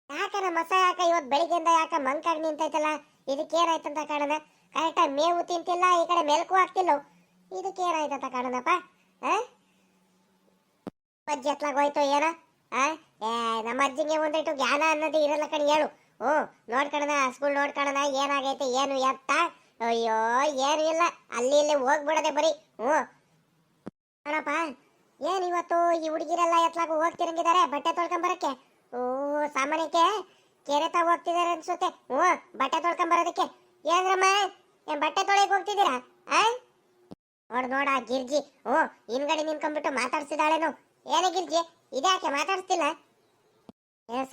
ಯಾಕ ಮಸ ಯಾಕ ಇವತ್ತು ಬೆಳಿಗ್ಗೆಯಿಂದ ಯಾಕ ಮಂಕಾಗಿ ನಿಂತೈತಲ್ಲ? ಇದಕ್ಕೇನಾಯ್ತಂತ ಕಾಣನ? ಕರೆಕ್ಟಾಗಿ ಮೇವು ತಿಂತಿಲ್ಲ, ಈ ಕಡೆ ಮೆಲ್ಕು ಆಗ್ತಿಲ್ಲ. ಇದಕ್ಕೇನಾಯ್ತಂತ ಕಾಣನಪ್ಪ? ಅಜ್ಜಿ ಎತ್ಲಾಗ ಹೋಯ್ತು ಏನ? ಆ ನಮ್ಮ ಅಜ್ಜಿಗೆ ಒಂದಿಟ್ಟು ಜ್ಞಾನ ಅನ್ನೋದು ಇರಲ್ಲ ಕಣ್ ಹೇಳು. ನೋಡ್ಕಣನ ಸ್ಕೂಲ್ ನೋಡ್ಕಣನ ಏನಾಗೈತೆ ಏನು ಎತ್ತ. ಅಯ್ಯೋ ಏನು ಇಲ್ಲ, ಅಲ್ಲಿ ಇಲ್ಲಿ ಹೋಗ್ಬಿಡದೆ ಬರೀ. ಅಣ್ಣಪ್ಪ ಏನ್ ಇವತ್ತು ಈ ಹುಡುಗಿರೆಲ್ಲ ಎತ್ಲಾಗ ಹೋಗ್ತಿರಂಗಿದ್ದಾರೆ ಬಟ್ಟೆ ತೊಳ್ಕೊಂಬರಕ್ಕೆ? ಸಾಮಾನ್ಯಕ್ಕೆ ಕೆರೆ ತಾ ಹೋಗ್ತಿದಾರೆ ಅನ್ಸುತ್ತೆ. ಬಟ್ಟೆ ತೊಳ್ಕೊಂಬರೋದಕ್ಕೆ. ಏನ್ರಮ್ಮ ಏನ್ ಬಟ್ಟೆ ತೊಳೆಯಕ್ ಹೋಗ್ತಿದ್ದೀರಾ? ನೋಡ ಗಿರ್ಜಿ ಹಿಂದ್ಗಡೆ ನಿನ್ಕೊಂಡ್ಬಿಟ್ಟು ಮಾತಾಡ್ಸಿದಾಳೇನು? ಏನೇ ಗಿರ್ಜಿ ಇದ್ಯಾಕೆ ಮಾತಾಡ್ಸ್ತಿಲ್ಲ?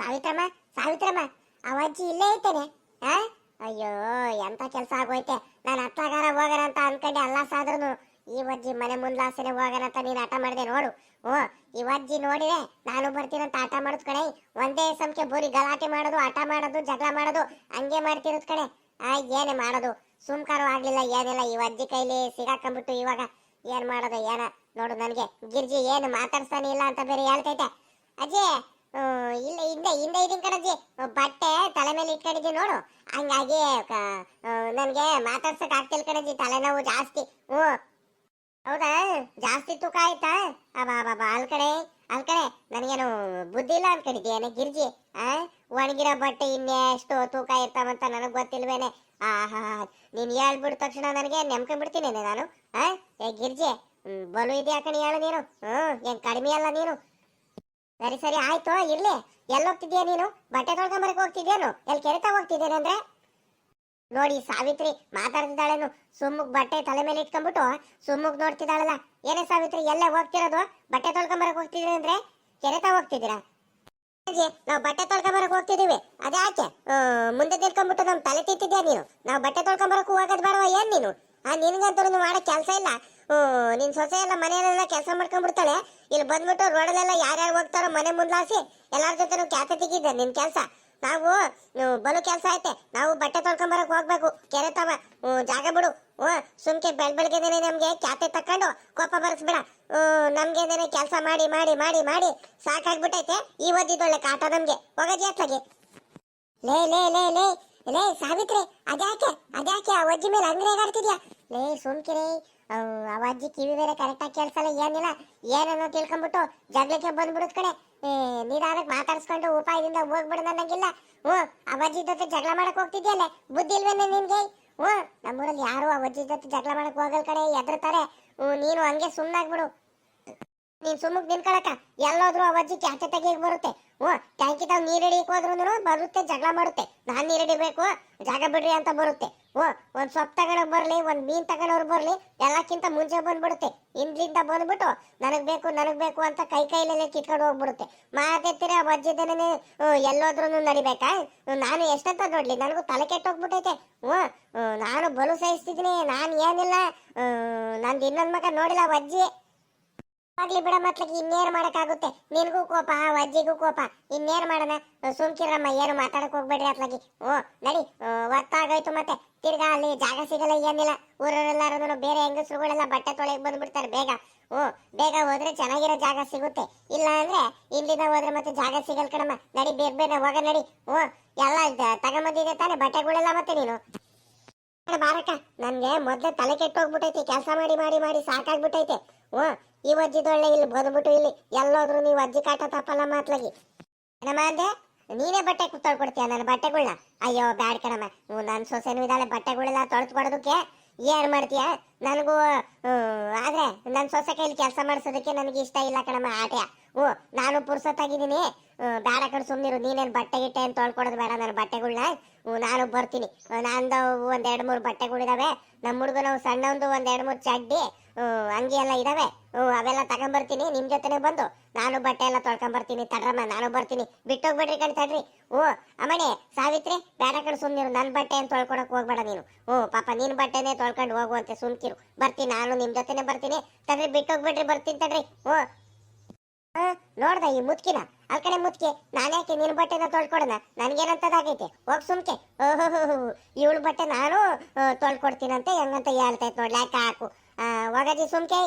ಸಾವಿತ್ರಮ್ಮ ಸಾವಿತ್ರಮ್ಮ ಅವಜ್ಜಿ ಇಲ್ಲೇ ಐತೇನೆ? ಅಯ್ಯೋ ಎಂತ ಕೆಲ್ಸ ಆಗೋಯ್ತೆ. ನಾನು ಹತ್ಲಾಗಾರ ಹೋಗೋಣ ಅಂತ ಅನ್ಕೊಂಡೆ, ಅಲ್ಲ ಸಾದ್ರೂ ಈ ಅಜ್ಜಿ ಮನೆ ಮುಂದ್ಲಾಸನೆ ಹೋಗೋಣ ಅಂತ ನೀನ್ ಆಟ ಮಾಡಿದೆ ನೋಡು. ಈ ಅಜ್ಜಿ ನೋಡಿದೆ ನಾನು ಬರ್ತೀನಂತ ಆಟ ಮಾಡೋದ್ ಕಣೆ. ಒಂದೇ ಸಮಕ್ಕೆ ಬೋರಿ ಗಲಾಟೆ ಮಾಡೋದು, ಆಟ ಮಾಡೋದು, ಜಗಳ ಮಾಡೋದು, ಹಂಗೆ ಮಾಡ್ತಿರೋದ್ ಕಣೆ. ಏನೇ ಮಾಡೋದು, ಸುಮ್ಕಾರು ಆಗ್ಲಿಲ್ಲ ಏನಿಲ್ಲ. ಈ ಅಜ್ಜಿ ಕೈಲಿ ಸಿಗಾಕೊಂಡ್ಬಿಟ್ಟು ಇವಾಗ ಏನ್ ಮಾಡೋದು ಏನ ನೋಡು. ನನ್ಗೆ ಗಿರ್ಜಿ ಏನು ಮಾತಾಡ್ಸ್ತಾನೆ ಇಲ್ಲ ಅಂತ ಬೇರೆ ಹೇಳ್ತೈತೆ. ಅಜ್ಜಿ ಇಲ್ಲ ಹಿಂದೆ ಹಿಂದೆ ಇದೀನಿ ಕಣಜ್ಜಿ, ಬಟ್ಟೆ ತಲೆ ಮೇಲೆ ಇಟ್ಕೊಂಡಿದ್ದಿ ನೋಡು. ಹಂಗಾಗಿ ನನ್ಗೆ ಮಾತಾಡ್ಸಕ್ ಆಗ್ತಿಲ್ಲ ಕಣಜ್ಜಿ, ತಲೆನೋವು ಜಾಸ್ತಿ. ಹೌದಾ? ಜಾಸ್ತಿ ತೂಕ ಆಯ್ತಾ? ಅಬಾ ಅಲ್ಕಡೆ ನನಗೇನು ಬುದ್ಧಿ ಇಲ್ಲ ಅನ್ಕೊಂಡಿದ್ಯೇನೆ ಗಿರ್ಜಿ? ಒಣಗಿರೋ ಬಟ್ಟೆ ಇನ್ನೆಷ್ಟು ತೂಕ ಇರ್ತಾವಂತ ನನಗ್ ಗೊತ್ತಿಲ್ವೇನೆ? ನೀನ್ ಹೇಳ್ಬಿಡ ತಕ್ಷಣ ನನಗೆ ನೆಮ್ಕೊಂಡ್ಬಿಡ್ತೀನಿ ನಾನು. ಏ ಗಿರ್ಜಿ ಬಲು ಇದೆಯಾ ಕಣಿ ಹೇಳು ನೀನು. ಏನ್ ಕಡಿಮೆ ಅಲ್ಲ ನೀನು. ಸರಿ ಸರಿ ಆಯ್ತು ಇರ್ಲಿ. ಎಲ್ಲೋಗ್ತಿದ್ಯಾ ನೀನು? ಬಟ್ಟೆ ತೊಳ್ಕೊಂಬರಕ್ ಹೋಗ್ತಿದ್ಯೇನು? ಎಲ್ಲಿ ಕೆರೆತ ಹೋಗ್ತಿದ್ದೇನಂದ್ರೆ? ನೋಡಿ ಸಾವಿತ್ರಿ ಮಾತಾಡ್ತಿದ್ದಾಳೇನು? ಸುಮ್ಮಗ್ ಬಟ್ಟೆ ತಲೆ ಮೇಲೆ ಇಟ್ಕೊಂಡ್ಬಿಟ್ಟು ಸುಮ್ಮಗ್ ನೋಡ್ತಿದ್ದಾಳಲ್ಲ. ಏನೇ ಸಾವಿತ್ರಿ ಎಲ್ಲೇ ಹೋಗ್ತಿರೋದು? ಬಟ್ಟೆ ತೊಳ್ಕೊಂಬರಕ್ ಹೋಗ್ತಿದ್ದೀರಿ ಅಂದ್ರೆ ಕೆರೆತ ಹೋಗ್ತಿದ್ದೀರಾ? ನಾವು ಬಟ್ಟೆ ತೊಳ್ಕೊಂಬರಕ್ ಹೋಗ್ತಿದೀವಿ. ಅದ್ಯಾಕೆ ಮುಂದೆ ನಿಂತ್ಕೊಂಡ್ಬಿಟ್ಟು ನಮ್ ತಲೆ ತಿಂತಿದ್ಯಾ ನೀನು? ನಾವು ಬಟ್ಟೆ ತೊಳ್ಕೊಂಬರಕ್ ಹೋಗೋದ್ ಬೇಡವ ಏನ್ ನೀನು? ನಿನ್ಗಂತೂ ಮಾಡಕ್ ಕೆಲ್ಸ ಇಲ್ಲ. ನಿನ್ ಸೊಸೆ ಎಲ್ಲ ಮನೆಯಲ್ಲೆಲ್ಲ ಕೆಲಸ ಮಾಡ್ಕೊಂಡ್ಬಿಡ್ತಾಳೆ. ಇಲ್ಲಿ ಬಂದ್ಬಿಟ್ಟು ರೋಡಲ್ಲೆಲ್ಲ ಯಾರ್ಯಾರು ಹೋಗ್ತಾರೋ ಮನೆ ಮುಂದ್ಲಾಸಿ ಎಲ್ಲಾರ ಜೊತೆ ಕ್ಯಾತೆ ತೆಗಿದ್ದೆ ನಿನ್ ಕೆಲ್ಸ. ನಾವು ಬಲು ಕೆಲ್ಸ ಐತೆ. ನಾವು ಬಟ್ಟೆ ತೊಳ್ಕೊಂಬರಕ್ ಹೋಗ್ಬೇಕು. ಕೆರೆ ತವ ಜಾಗ ಬಿಡು. ಸುಮ್ಕೆ ಬೆಳಗ್ಗೆದೇನೆ ನಮ್ಗೆ ಕ್ಯಾತೆ ತಕೊಂಡು ಕೋಪ ಬರ್ಸ್ಬೇಡ. ನಮ್ಗೇನೇನೆ ಕೆಲಸ ಮಾಡಿ ಮಾಡಿ ಮಾಡಿ ಮಾಡಿ ಸಾಕಾಗ್ಬಿಟ್ಟೈತೆ. ಈ ಓದಿದೊಳ್ಳೆ ಕಾಟ ನಮ್ಗೆ. ಹೋಗಜಿ ಅತ್ಲಾಗೆ. ಲೇ ಲೇ ಲೇ ಲೇ ಲೇ ಸಾವಿತ್ರಿ ಅದ್ಯಾಕೆ ಆ ಅಜ್ಜಿ ಮೇಲೆ ಹಂಗ್ರೆ ಹೇಗಾಡ್ತಿದ್ಯಾ? ಲೇ ಸುಮ್ಕಿರಿ. ಅವಜ್ಜಿ ಕಿವಿ ಬೇರೆ ಕರೆಕ್ಟಾಗಿ ಕೇಳ್ಸಲ್ಲ ಏನಿಲ್ಲ. ಏನನ್ನೋ ತಿಳ್ಕೊಂಡ್ಬಿಟ್ಟು ಜಗ್ಲಕ್ಕೆ ಬಂದ್ಬಿಡುದ್ ಕಡೆ. ನಿಧಾನಕ್ಕೆ ಮಾತಾಡ್ಸ್ಕೊಂಡು ಉಪಾಯದಿಂದ ಹೋಗ್ಬಿಡು ನನಗಿಲ್ಲ. ಅವಜ್ಜಿ ಜೊತೆ ಜಗಳ ಮಾಡಕ್ ಹೋಗ್ತಿದ್ಯಲ್ಲ, ಬುದ್ಧಿ ಇಲ್ವೇನೆ ನಿನ್ಗೆ? ನಮ್ಮೂರಲ್ಲಿ ಯಾರು ಅವಜ್ಜಿ ಜೊತೆ ಜಗಳ ಮಾಡಕ್ ಹೋಗಲ್ ಕಡೆ, ಎದ್ರತಾರೆ. ನೀನು ಹಂಗೆ ಸುಮ್ಮನಾಗ್ಬಿಡು. ನೀನ್ ಸುಮ್ಮಕ್ ನಿನ್ಕೊಳಕ ಎಲ್ಲೋದ್ರು ಅವಜ್ಜಿ ಕ್ಯಾಚೆ ತೆಗಿಯಕ್ ಬರುತ್ತೆ. ಟ್ಯಾಂಕಿ ತಾವ್ ನೀರ್ ಹಿಡಿಯಕ್ ಹೋದ್ರು ಬರುತ್ತೆ, ಜಗಳ ಮಾಡುತ್ತೆ. ನಾನ್ ನೀರ್ ಹಿಡಿಬೇಕು ಜಾಗ ಬಿಡ್ರಿ ಅಂತ ಬರುತ್ತೆ. ಒಂದ್ ಸೊಪ್ಪು ತಗೊಂಡೋಗ್ ಬರ್ಲಿ, ಒಂದ್ ಮೀನ್ ತಗೊಂಡವ್ರು ಬರ್ಲಿ, ಎಲ್ಲಕ್ಕಿಂತ ಮುಂಚೆ ಬಂದ್ಬಿಡುತ್ತೆ. ಹಿಂದ್ಲಿಂದ ಬಂದ್ಬಿಟ್ಟು ನನಗ್ ಬೇಕು ಅಂತ ಕೈಲೆಲ್ಲ ಕಿತ್ಕೊಂಡು ಹೋಗ್ಬಿಡುತ್ತೆ. ಮಾತೆತ್ತಿರ ಅವಜ್ಜಿದೇನೆ ಎಲ್ಲೋದ್ರು ನಡಿಬೇಕಾ? ನಾನು ಎಷ್ಟಂತ ನೋಡ್ಲಿ, ನನಗೂ ತಲೆ ಕೆಟ್ಟೋಗ್ಬಿಟ್ಟೈತೆ. ನಾನು ಬಲು ಸಹಿಸ್ತಿದ್ದೀನಿ. ನಾನ್ ಏನಿಲ್ಲ, ನಂದು ಇನ್ನೊಂದ್ ಮಗ ನೋಡಿಲ್ಲ ಅವಜ್ಜಿ. ಆಗ್ಲಿ ಬಿಡ ಮತ್ಲಕ್ಕೆ ಇನ್ನೇನು ಮಾಡಕ್ಕಾಗುತ್ತೆ? ನಿನ್ಗೂ ಕೋಪ ಅಜ್ಜಿಗೂ ಕೋಪ, ಇನ್ನೇನ್ ಮಾಡೋಣ? ಸುಮ್ಕಿರಮ್ಮ, ಏನು ಮಾತಾಡಕ್ ಹೋಗ್ಬೇಡ್ರಿ ಅತ್ಲಾಗಿ. ನಡಿ, ಹೊತ್ತಾಗೋಯ್ತು. ಮತ್ತೆ ತಿರ್ಗಾ ಅಲ್ಲಿ ಜಾಗ ಸಿಗಲ್ಲ ಏನಿಲ್ಲ. ಊರವರೆಲ್ಲಾರು ಬೇರೆ ಹೆಂಗಸ್ರುಗಳೆಲ್ಲ ಬಟ್ಟೆ ತೊಳೆಯಕ್ ಬಂದ್ಬಿಡ್ತಾರೆ ಬೇಗ. ಬೇಗ ಹೋದ್ರೆ ಚೆನ್ನಾಗಿರೋ ಜಾಗ ಸಿಗುತ್ತೆ. ಇಲ್ಲ ಅಂದ್ರೆ ಇಲ್ಲಿಂದ ಹೋದ್ರೆ ಮತ್ತೆ ಜಾಗ ಸಿಗಲ್ ಕಣಮ್ಮ. ನಡಿ ಬೇರೆ ಹೋಗ ನಡಿ. ಎಲ್ಲ ತಗೊಂಬಂದಿದೆ ತಾನೆ ಬಟ್ಟೆಗಳೆಲ್ಲ. ಮತ್ತೆ ನೀನು ಬಾರಕ್ಕ, ನನ್ಗೆ ಮೊದ್ಲೇ ತಲೆ ಕೆಟ್ಟೋಗ್ಬಿಟ್ಟೈತಿ. ಕೆಲಸ ಮಾಡಿ ಮಾಡಿ ಮಾಡಿ ಸಾಕಾಗ್ಬಿಟ್ಟೈತೆ. ಈ ಅಜ್ಜಿದೊಳ್ಳೆ ಇಲ್ಲಿ ಬಂದ್ಬಿಟ್ಟು ಇಲ್ಲಿ ಎಲ್ಲೋದ್ರು ನೀವು ಅಜ್ಜಿ ಕಾಟ ತಪ್ಪಲ್ಲ ಮಾತ್ಲಾಗಿ. ಏನಮ್ಮ ಅಂದೆ? ನೀನೇ ಬಟ್ಟೆ ತೊಳ್ಕೊಡ್ತೀಯ ನನ್ನ ಬಟ್ಟೆಗಳ್ನ? ಅಯ್ಯೋ ಬ್ಯಾಡ್ ಕಣಮ್ಮ. ನನ್ ಸೊಸೆನೂ ಇದ್ದಾಳೆ, ಬಟ್ಟೆಗಳೆಲ್ಲ ತೊಳ್ದು ಕೊಡೋದಕ್ಕೆ. ಏನ್ ಮಾಡ್ತೀಯ? ನನಗೂ ಆದ್ರೆ ನನ್ ಸೊಸೆ ಕೈಲಿ ಕೆಲಸ ಮಾಡಿಸೋದಕ್ಕೆ ನನಗೆ ಇಷ್ಟ ಇಲ್ಲ ಕಣಮ್ಮ. ಆಟೆ ನಾನು ಪುರ್ಸೊತ್ತಾಗಿದ್ದೀನಿ. ಬೇಡ ಕಣ್ ಸುಮ್ನಿರು. ನೀನೇನ್ ಬಟ್ಟೆ ಗಿಟ್ಟೆ ಅಂತ ತೊಳ್ಕೊಡೋದು ಬೇಡ ನನ್ನ ಬಟ್ಟೆಗಳ್ನ. ನಾನು ಬರ್ತೀನಿ. ನಂದು ಒಂದ್ 2-3 ಬಟ್ಟೆಗಳಿದಾವೆ. ನಮ್ಮ ಹುಡುಗನ ಸಣ್ಣವಂದು ಒಂದ್ 2-3 ಚಡ್ಡಿ ಅಂಗಿ ಎಲ್ಲ ಇದಾವೆ. ಅವೆಲ್ಲ ತಗೊಂಬರ್ತೀನಿ. ನಿಮ್ ಜೊತೆನೆ ಬಂದು ನಾನು ಬಟ್ಟೆ ಎಲ್ಲ ತೊಳ್ಕೊಂಬರ್ತೀನಿ. ತಡ್ರಮ್ಮ, ನಾನು ಬರ್ತೀನಿ. ಬಿಟ್ಟೋಗ್ಬಿಡ್ರಿ ಕಣ್ ತಡ್ರಿ. ಅಮ್ಮಣಿ ಸಾವಿತ್ರಿ, ಬೇಡ ಕಣ್ ಸುಮ್ನಿರು. ನನ್ ಬಟ್ಟೆ ಅಂತ ತೊಳ್ಕೊಡಕ್ ಹೋಗ್ಬೇಡ ನೀನು. ಪಾಪ ನಿನ್ ಬಟ್ಟೆನೆ ತೊಳ್ಕೊಂಡು ಹೋಗುವಂತೆ ಸುಮ್ಕಿರು. ಬರ್ತೀನಿ, ನಾನು ನಿಮ್ ಜೊತೆನೆ ಬರ್ತೀನಿ. ತಡ್ರಿ, ಬಿಟ್ಟೋಗ್ಬಿಡ್ರಿ, ಬರ್ತೀನಿ ತಡ್ರಿ. ನೋಡ್ದ ಈ ಮುತ್ಕಿನ? ಅಲ್ಕಡೆ ಮುತ್ಕಿ, ನಾನ್ಯಾಕೆ ನಿನ್ ಬಟ್ಟೆನ ತೊಳ್ಕೊಡೋಣ? ನನ್ಗೇನಂತದಾಗೈತೆ? ಹೋಗ್ ಸುಮ್ಕೆ. ಇವಳು ಬಟ್ಟೆ ನಾನು ತೊಳ್ಕೊಡ್ತೀನಂತೆ ಹೆಂಗಂತ ಹೇಳ್ತೈತ್ ನೋಡ್ಲಿ. ಯಾಕೆ ಹಾಕು ಹೋಗಜಿ ಸುಮ್ಕೆ.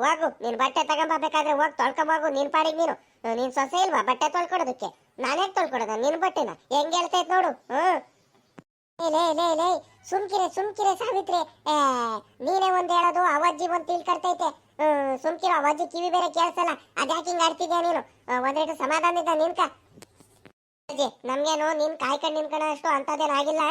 ಹೋಗು, ನಿನ್ ಬಟ್ಟೆ ತಗೊಂಬರ್ಬೇಕಾದ್ರೆ ಹೋಗ್ ತೊಳ್ಕೊಂಬೋಗು ನಿನ್ ಪಾಡಿಗೆ ನೀನು. ನೀನ್ ಸೊಸೆ ಇಲ್ವಾ ಬಟ್ಟೆ ತೊಳ್ಕೊಡೋದಕ್ಕೆ? ನಾನೇ ತೊಳ್ಕೊಡೋದ ನಿನ್ ಬಟ್ಟೆನ? ಹೆಂಗ್ ಹೇಳ್ತೈತ್ ನೋಡು. ಲೇ ಲೇ ಲೇ ಸುಮ್ಕಿರೆ ಸುಮ್ಕಿರೆ ಸಾವಿತ್ರಿ. ನೀನೇ ಒಂದ್ ಹೇಳೋದು, ಅವಜ್ಜಿ ಒಂದ್ ತಿಳ್ಕರ್ತೈತೆ. ಸುಮ್ಕಿರೋ, ಅವಜ್ಜಿ ಕಿವಿ ಬೇರೆ ಕೇಳಿಸಲ್ಲ. ಅದ್ಯಾಕೆ ಹಿಂಗ್ ಆಡ್ತಿದ್ಯಾ ನೀನು? ಒಂದೇಟು ಸಮಾಧಾನದಿಂದ ನಿನ್ಕ. ನಮ್ಗೇನು ನೀನ್ ಕಾಯ್ಕೊಂಡ್ ನಿನ್ಕೊಂಡ ಅಷ್ಟು ಅಂತದೇನ್ ಆಗಿಲ್ಲ.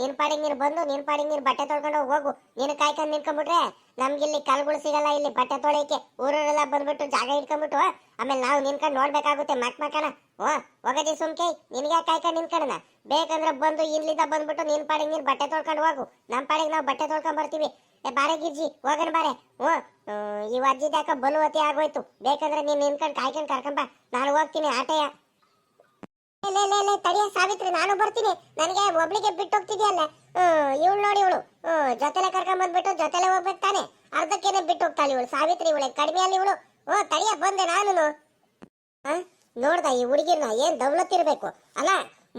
ನಿನ್ ಪಾಡಿಗೆ ನೀನು ಬಂದು ನಿನ್ ಪಾಡಿಗೆ ನೀನ್ ಬಟ್ಟೆ ತೊಳ್ಕೊಂಡು ಹೋಗು. ನೀನು ಕಾಯ್ಕೊಂಡ್ ನಿನ್ಕೊಂಡ್ಬಿಟ್ರೆ ನಮ್ಗಿಲ್ಲಿ ಕಲ್ಗಳು ಸಿಗಲ್ಲ ಇಲ್ಲಿ ಬಟ್ಟೆ ತೊಳೆಯಕ್ಕೆ. ಊರೂರೆಲ್ಲ ಬಂದ್ಬಿಟ್ಟು ಜಾಗ ಇಟ್ಕೊಂಡ್ಬಿಟ್ಟು ಆಮೇಲೆ ನಾವು ನಿನ್ಕೊಂಡ್ ನೋಡ್ಬೇಕಾಗುತ್ತೆ ಮಕ್ಕನ. ಹೋಗದಿ ಸುಮ್ಕೆ, ನಿನ್ಗೆ ಕಾಯ್ಕೊಂಡ್ ನಿನ್ಕೊಂಡ. ಬೇಕಂದ್ರೆ ಬಂದು ಇಲ್ಲಿಂದ ಬಂದ್ಬಿಟ್ಟು ನಿನ್ ಪಾಡಿಗೆ ನೀನ್ ಬಟ್ಟೆ ತೊಳ್ಕೊಂಡು ಹೋಗು. ನಮ್ ಪಾಡಿಗೆ ನಾವು ಬಟ್ಟೆ ತೊಳ್ಕೊಂಡ್ ಬರ್ತೀವಿ. ಬಾರೆ ಗಿರ್ಜಿ ಹೋಗನ್ ಬಾರೆ. ಈ ಅಜ್ಜಿದ್ಯಾಕ ಬಲುವತಿ ಆಗೋಯ್ತು. ಬೇಕಂದ್ರೆ ನೀನ್ ನಿನ್ಕೊಂಡ್ ಕಾಯ್ಕೊಂಡ್ ಕರ್ಕೊಂಬ, ನಾನು ಹೋಗ್ತೀನಿ ಆಟಯ. ತಡಿಯ ಸಾವಿತ್ರಿ, ನಾನು ಬರ್ತೀನಿ. ನನಗೆ ಒಬ್ಳಿಗೆ ಬಿಟ್ಟು ಹೋಗ್ತಿದ್ಯಲ್ಲ. ಇವಳು ನೋಡಿ, ಇವಳು ಜೊತೆಲೆ ಕರ್ಕೊಂಡ್ ಬಂದ್ಬಿಟ್ಟು ಜೊತೆಲೆ ಹೋಗ್ಬೇಕು ತಾನೆ. ಅರ್ಧಕ್ಕೇನೆ ಬಿಟ್ಟು ಹೋಗ್ತಾಳೆ ಇವಳು ಸಾವಿತ್ರಿ. ಇವಳೆ ಕಡಿಮೆ ಅಲ್ಲಿ ಇವಳು. ತಡಿಯ ಬಂದೆ ನಾನು. ನೋಡ್ದ ಈ ಹುಡುಗಿರ್ನ ಏನ್ ದೌಲತ್ತಿರ್ಬೇಕು ಅಲ್ಲ.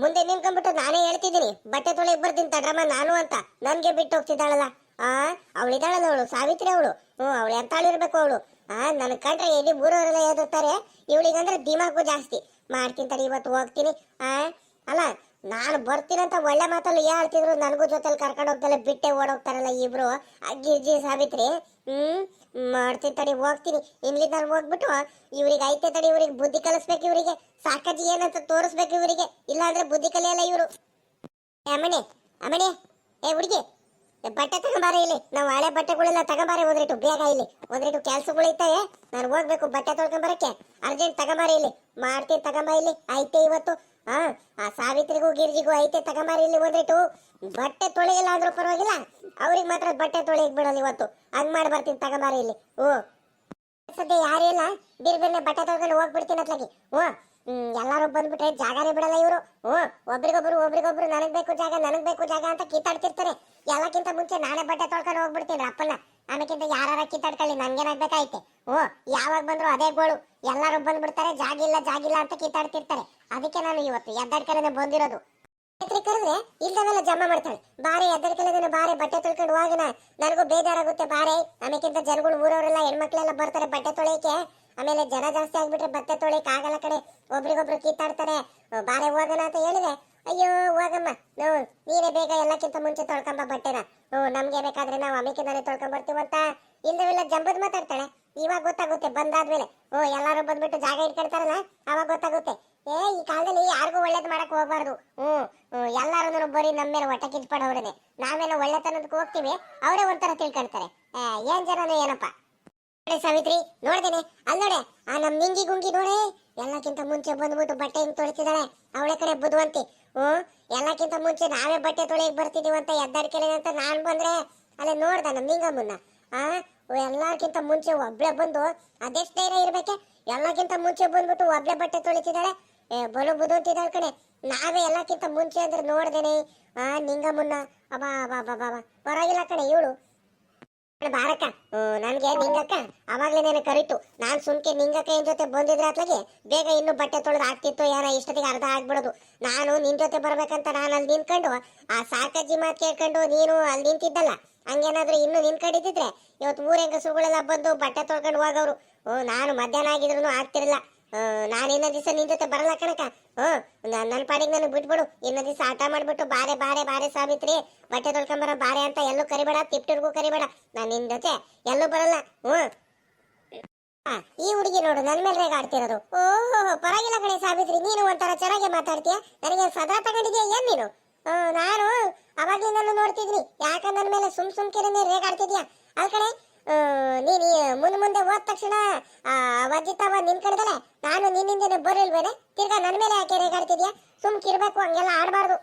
ಮುಂದೆ ನಿನ್ಕೊಂಡ್ಬಿಟ್ಟು ನಾನೇ ಹೇಳ್ತಿದ್ದೀನಿ ಬಟ್ಟೆ ತೊಳೆಗ್ ಬರ್ತೀನಿ ತಡ್ರಮ್ಮ ನಾನು ಅಂತ. ನನ್ಗೆ ಬಿಟ್ಟು ಹೋಗ್ತಿದ್ದಾಳಲ್ಲ. ಅವಳಿದ್ದಾಳಲ್ಲ ಅವಳು ಸಾವಿತ್ರಿ. ಅವಳು ಅವಳು ಎಂತಾಳಿರ್ಬೇಕು ಅವಳು. ನನ್ ಕಂಡ್ರೆ ಎಲ್ಲಿ ಊರವರೆಲ್ಲ ಎದುರ್ತಾರೆ. ಇವಳಿಗಂದ್ರೆ ದಿಮಾಕು ಜಾಸ್ತಿ. ಮಾಡ್ತೀನಿ ತಡಿ, ಇವತ್ತು ಹೋಗ್ತೀನಿ. ಅಲ್ಲ ನಾನು ಬರ್ತೀನಂತ ಒಳ್ಳೆ ಮಾತಲ್ಲಿ ಹೇಳ್ತಿದ್ರು, ನನಗೂ ಜೊತೆಲಿ ಕರ್ಕೊಂಡು ಹೋಗ್ತಲ್ಲ ಬಿಟ್ಟೆ ಓಡೋಗ್ತಾರಲ್ಲ ಇಬ್ರು ಅಜ್ಜಿ ಸಾವಿತ್ರಿ. ಮಾಡ್ತೀನಿ ತಡಿ, ಹೋಗ್ತೀನಿ. ಇಲ್ಲಿಂದ ನಾನು ಹೋಗ್ಬಿಟ್ಟು ಇವ್ರಿಗೆ ಐತೆ ತಡಿ, ಇವ್ರಿಗೆ ಬುದ್ಧಿ ಕಲಿಸ್ಬೇಕು. ಇವರಿಗೆ ಸಾಕಜ್ಜಿ ಏನಂತ ತೋರಿಸ್ಬೇಕು ಇವರಿಗೆ. ಇಲ್ಲಾಂದ್ರೆ ಬುದ್ಧಿ ಕಲಿಯಲ್ಲ ಇವರು. ಅಮ್ಮಣಿ ಅಮ್ಮಣಿ, ಹುಡುಗಿ ಬಟ್ಟೆ ತಗೊಂಬಾರ ಇಲ್ಲಿ. ನಾವು ಹಳೆ ಬಟ್ಟೆಗಳೆಲ್ಲ ತಗೊಂಬಾರೆ ಒಂದ್ರಿಟ್ಟು ಬೇಗ. ಇಲ್ಲಿ ಒಂದ್ರಿಟ್ಟು ಕೆಲ್ಸಗಳು ಇದ್ದಾವೆ, ನಾನು ಹೋಗ್ಬೇಕು ಬಟ್ಟೆ ತೊಳ್ಕೊಂಬರಕ್ಕೆ. ಅರ್ಜೆಂಟ್ ತಗೊಂಬಾರ ಇಲ್ಲಿ. ಮಾಡ್ತೀನಿ ತಗೊಂಬ ಇಲ್ಲಿ. ಐತೆ ಇವತ್ತು. ಆ ಸಾವಿತ್ರಿಗೂ ಗಿರ್ಜಿಗೂ ಐತೆ ತಗೊಂಬಾರ ಇಲ್ಲಿ ಒಂದ್ರಿಟ್ಟು. ಬಟ್ಟೆ ತೊಳೆಯಿಲ್ಲ ಅಂದ್ರೂ ಪರವಾಗಿಲ್ಲ, ಅವ್ರಿಗೆ ಮಾತ್ರ ಬಟ್ಟೆ ತೊಳೆಯಕ್ ಬಿಡಲ್ಲ ಇವತ್ತು. ಹಂಗ್ ಮಾಡಿ ಬರ್ತೀನಿ ತಗೊಂಬಾರ ಇಲ್ಲಿ. ಸದ್ಯ ಯಾರು ಇಲ್ಲ, ಬಿರ್ಬಿರ್ನೆ ಬಟ್ಟೆ ತೊಳ್ಕೊಂಡು ಹೋಗ್ಬಿಡ್ತೀನಿ ಅತ್ಲಾಗಿ. ಎಲ್ಲಾರು ಬಂದ್ಬಿಟ್ರೆ ಜಾಗನೇ ಬಿಡಲ್ಲ ಇವರು. ಒಬ್ರಿಗೊಬ್ರು ನನಗ್ ಬೇಕು ಜಾಗ ನನಗ್ ಬೇಕು ಜಾಗ ಅಂತ ಕಿತ್ತಾಡ್ತಿರ್ತಾರೆ. ಎಲ್ಲಕ್ಕಿಂತ ಮುಂಚೆ ನಾನೇ ಬಟ್ಟೆ ತೊಳ್ಕೊಂಡು ಹೋಗ್ಬಿಡ್ತೀನಿ ಅಪ್ಪನ. ಆಮೇಕಿಂತ ಯಾರ ಕಿತ್ತಾಡ್ಕೊಳ್ಳಿ, ನನ್ಗೇನಾಗ್ಬೇಕಾಯ್ತೆ. ಯಾವಾಗ ಬಂದ್ರು ಅದೇ ಗೋಳು. ಎಲ್ಲಾರು ಬಂದ್ಬಿಡ್ತಾರೆ, ಜಾಗಿಲ್ಲ ಅಂತ ಕಿತ್ತಾಡ್ತಿರ್ತಾರೆ. ಅದಕ್ಕೆ ನಾನು ಇವತ್ತು ಎದ್ದಾಡ್ಕಲೆನೆ ಬಂದಿರೋದು. ಕರೆದ್ರೆ ಇಲ್ದವೆಲ್ಲ ಜಮಾ ಮಾಡ್ತಾಳೆ. ಬಾರೆ ಎದ್ದಾಡ್ಕಲೆನೆ ಬಾರೆ, ಬಟ್ಟೆ ತೊಳ್ಕೊಂಡು ಹೋಗೋಣ. ನನಗೂ ಬೇಜಾರಾಗುತ್ತೆ ಬಾರೆ. ಆಮೇಕಿಂತ ಜನಗಳು ಊರವರೆಲ್ಲ ಹೆಣ್ಮಕ್ಳೆಲ್ಲ ಬರ್ತಾರೆ ಬಟ್ಟೆ ತೊಳೆಯಕ್ಕೆ. ಆಮೇಲೆ ಜನ ಜಾಸ್ತಿ ಆಗ್ಬಿಟ್ರೆ ಬಟ್ಟೆ ತೊಳೆಯಕ್ಕೆ ಆಗಲ್ಲ ಕಡೆ. ಒಬ್ರಿಗೊಬ್ರು ಕಿತ್ತಾಡ್ತಾರೆ. ಬಾರೆ ಹೋಗೋಣ ಅಂತ ಹೇಳಿದೆ. ಅಯ್ಯೋ ಹೋಗಮ್ಮ, ನೀನೇ ಬೇಗ ಎಲ್ಲಕ್ಕಿಂತ ಮುಂಚೆ ತೊಳ್ಕೊಂಬ ಬಟ್ಟೆನ. ನಮ್ಗೆ ಬೇಕಾದ್ರೆ ನಾವು ಆಮೇಕಿಂದಾನೆ ತೊಳ್ಕೊಂಡ್ ಬರ್ತೀವಂತ ಇಲ್ದವೆಲ್ಲ ಜಂಬದ್ ಮಾತಾಡ್ತಾಳೆ. ಇವಾಗ ಗೊತ್ತಾಗುತ್ತೆ ಬಂದಾದ್ಮೇಲೆ. ಎಲ್ಲಾರು ಬಂದ್ಬಿಟ್ಟು ಜಾಗ ಇಟ್ಕೊಳ್ತಾರಲ್ಲ, ಅವಾಗ ಗೊತ್ತಾಗುತ್ತೆ. ಈ ಕಾಲದಲ್ಲಿ ಯಾರಿಗೂ ಒಳ್ಳೇದ್ ಮಾಡಕ್ ಹೋಗ್ಬಾರ್ದು. ಎಲ್ಲಾರು ಬರೀ ನಮ್ಮ ಮೇಲೆ ಹೊಟ್ಟೆ ಕಿಚ್ಪಡವ್ರೆ. ನಾವೇನೋ ಒಳ್ಳೆತನದಕ್ಕೆ ಹೋಗ್ತೀವಿ, ಅವರೇ ಒಂಥರ ತಿಳ್ಕೊಳ್ತಾರೆ. ಏನ್ ಜನನು ಏನಪ್ಪ. ಸಾವಿತ್ರಿ ನೋಡ್ದೇನೆ ಅಲ್ಲಿ ನೋಡೆ, ನಮ್ ನಿಂಗಿ ಗುಂಗಿ ನೋಡೆ, ಎಲ್ಲಕ್ಕಿಂತ ಮುಂಚೆ ಬಂದ್ಬಿಟ್ಟು ಬಟ್ಟೆ ಹಿಂಗ್ ತೊಳಿತಿದ್ದಾಳೆ. ಅವಳೆ ಕಡೆ ಬುದ್ಧಿವಂತಿ. ಎಲ್ಲಕ್ಕಿಂತ ಮುಂಚೆ ನಾವೇ ಬಟ್ಟೆ ತೊಳೆಯಕ್ ಬರ್ತಿದೀವಂತ ಎದ್ದಾಡ್ಕೆಲೆ ಅಂತ ನಾನ್ ಬಂದ್ರೆ ಅಲ್ಲೇ ನೋಡ್ದ ನಮ್ ನಿಂಗಮ್ಮನ್ನ. ಎಲ್ಲಕ್ಕಿಂತ ಮುಂಚೆ ಒಬ್ಳೆ ಬಂದು ಅದೆಷ್ಟು ಧೈರ್ಯ ಇರ್ಬೇಕೆ. ಎಲ್ಲಕ್ಕಿಂತ ಮುಂಚೆ ಬಂದ್ಬಿಟ್ಟು ಒಬ್ಳೆ ಬಟ್ಟೆ ತೊಳಿತಿದ್ದಾಳೆ. ಬಲು ಬುದ್ಧಿವಂತಿದ್ದಾಳ ಕಣೆ. ನಾವೇ ಎಲ್ಲಕ್ಕಿಂತ ಮುಂಚೆ ಅಂದ್ರೆ ನೋಡ್ದೇನೆ ನಿಂಗಮ್ಮನ್ನ. ಅಬಾ ಬಾ ಬಾ ಬಾ ಪರವಾಗಿಲ್ಲ ಕಣೆ ಇವಳು. ಬಾರಕ್ಕ, ನನ್ಗೆ ನಿಂಗಕ್ಕ ಅವಾಗ್ಲೇನೇನೆ ಕರಿತು. ನಾನ್ ಸುಮ್ಕೆ ನಿಂಗಕ್ಕ ಏನ್ ಜೊತೆ ಬಂದಿದ್ರೆ ಅತ್ಲಾಗೆ ಬೇಗ ಇನ್ನು ಬಟ್ಟೆ ತೊಳೆದು ಆಗ್ತಿತ್ತು. ಏನೋ ಇಷ್ಟೊತ್ತಿಗೆ ಅರ್ಧ ಆಗ್ಬಿಡೋದು. ನಾನು ನಿನ್ ಜೊತೆ ಬರ್ಬೇಕಂತ ನಾನು ಅಲ್ಲಿ ನಿಂತ್ಕೊಂಡು ಆ ಸಾಕಜ್ಜಿ ಮಾತು ಕೇಳ್ಕೊಂಡು ನೀನು ಅಲ್ಲಿ ನಿಂತಿದ್ದಲ್ಲ. ಹಂಗೇನಾದ್ರೂ ಇನ್ನು ನಿಂತ್ಕೊಂಡಿದ್ರೆ ಇವತ್ತು ಊರ ಹೆಂಗಸುಗಳೆಲ್ಲ ಬಂದು ಬಟ್ಟೆ ತೊಳ್ಕೊಂಡು ಹೋಗವ್ರು. ನಾನು ಮಧ್ಯಾಹ್ನ ಆಗಿದ್ರು ಆಗ್ತಿರಲ್ಲ. ನಾನು ಇನ್ನೊಂದ್ ದಿವಸ ನಿನ್ ಜೊತೆ ಬರಲ್ಲ ಕಣಕ. ನನ್ನ ಪಾಡಿಗೆ ನನಗೆ ಬಿಟ್ಬಿಡು. ಇನ್ನೊಂದ್ ದಿವಸ ಆಟ ಮಾಡ್ಬಿಟ್ಟು ಬಾರೆ ಬಾರೆ ಬಾರೆ ಸಾವಿತ್ರಿ ಬಟ್ಟೆ ತೊಳ್ಕೊಂಬರ ಬಾರೆ ಅಂತ ಎಲ್ಲೂ ಕರಿಬೇಡ, ತಿಪ್ಟರ್ಗೂ ಕರಿಬೇಡ. ನಾನು ನಿನ್ ಜೊತೆ ಎಲ್ಲೂ ಬರಲ್ಲ. ಈ ಹುಡುಗಿ ನೋಡು ನನ್ ಮೇಲೆ ರೇಗ ಆಡ್ತಿರೋದು. ಪರವಾಗಿಲ್ಲ ಕಣೆ ಸಾವಿತ್ರಿ, ನೀನು ಒಂಥರ ಚೆನ್ನಾಗಿ ಮಾತಾಡ್ತೀಯ. ನನಗೆ ಸದಾ ತಗೊಂಡಿದ್ಯಾ ಏನ್ ನೀನು? ನಾನು ಅವಾಗ್ಲಿಂದ ನೋಡ್ತಿದ್ನಿ. ಯಾಕ ನನ್ ಮೇಲೆ ಸುಮ್ಕೆನೆ ರೇಗಾಡ್ತಿದ್ಯಾ ಅಲ್ ಕಣೆ. ನೀನ್ ಮುಂದೆ ಹೋದ ತಕ್ಷಣ ವಜ್ಜಿತವ ನಿನ್ಕಡ್ದಲೆ ನಾನು ನಿನ್ನಿಂದನೇ ಬರಲ್ವೇನೆ. ತಿರ್ಗಾ ನನ್ ಮೇಲೆ ಯಾಕೆ ರೇಗಾಡ್ತಿದ್ಯಾ? ಸುಮ್ಕಿರ್ಬೇಕು, ಹಂಗೆಲ್ಲ ಆಡ್ಬಾರ್ದು.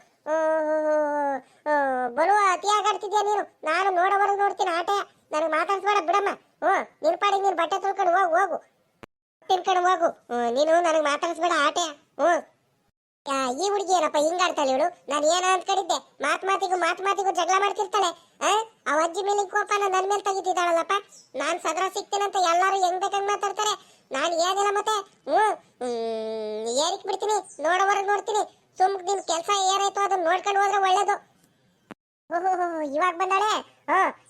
ಬರುವ ಅತಿಯಾಗಿ ಆಡ್ತಿದ್ಯಾ ನೀನು. ನಾನು ನೋಡೋವರೆಗೂ ನೋಡ್ತೀನಿ ಆಟ. ನನಗೆ ಮಾತಾಡ್ಸ್ಬೇಡ ಬಿಡಮ್ಮ. ನಿನ್ ಪಾಡಿಗೆ ನೀನ್ ಬಟ್ಟೆ ತೊಳ್ಕೊಂಡು ಹೋಗು ತಿನ್ಕೊಂಡು ಹೋಗು. ನೀನು ನನಗೆ ಮಾತಾಡ್ಸ್ಬೇಡ ಆಟ. ಈ ಹುಡುಗಿ ಏನಪ್ಪ ಹಿಂಗಾಡ್ತಾಳೆ ಇವಳು? ನಾನು ಏನ ಅಂದ್ಕೊಂಡಿದ್ದೆ, ಮಾತಿಗೂ ಜಗಳ ಮಾಡ್ತಿರ್ತಾಳೆ. ಆ ಅಜ್ಜಿ ಮೇಲೆ ಕೋಪನ ನನ್ ಮೇಲೆ ತೆಗಿತಿದ್ದಾಳಲ್ಲಪ್ಪ. ನಾನ್ ಸದ್ರ ಸಿಗ್ತೀನಂತ ಎಲ್ಲಾರು ಹೆಂಗ್ ಬೇಕಂಗ್ ಮಾತಾಡ್ತಾರೆ. ನಾನು ಏನಿಲ್ಲ ಮತ್ತೆ ಏರಿಕ್ ಬಿಡ್ತೀನಿ, ನೋಡೋವರೆಗೆ ನೋಡ್ತೀನಿ. ನಿನ್ ಕೆಲ್ಸ ಏನಾಯ್ತು ಅದನ್ನ ನೋಡ್ಕೊಂಡು ಹೋದ್ರೆ ಒಳ್ಳೇದು. ಇವಾಗ ಬಂದಾಳೆ.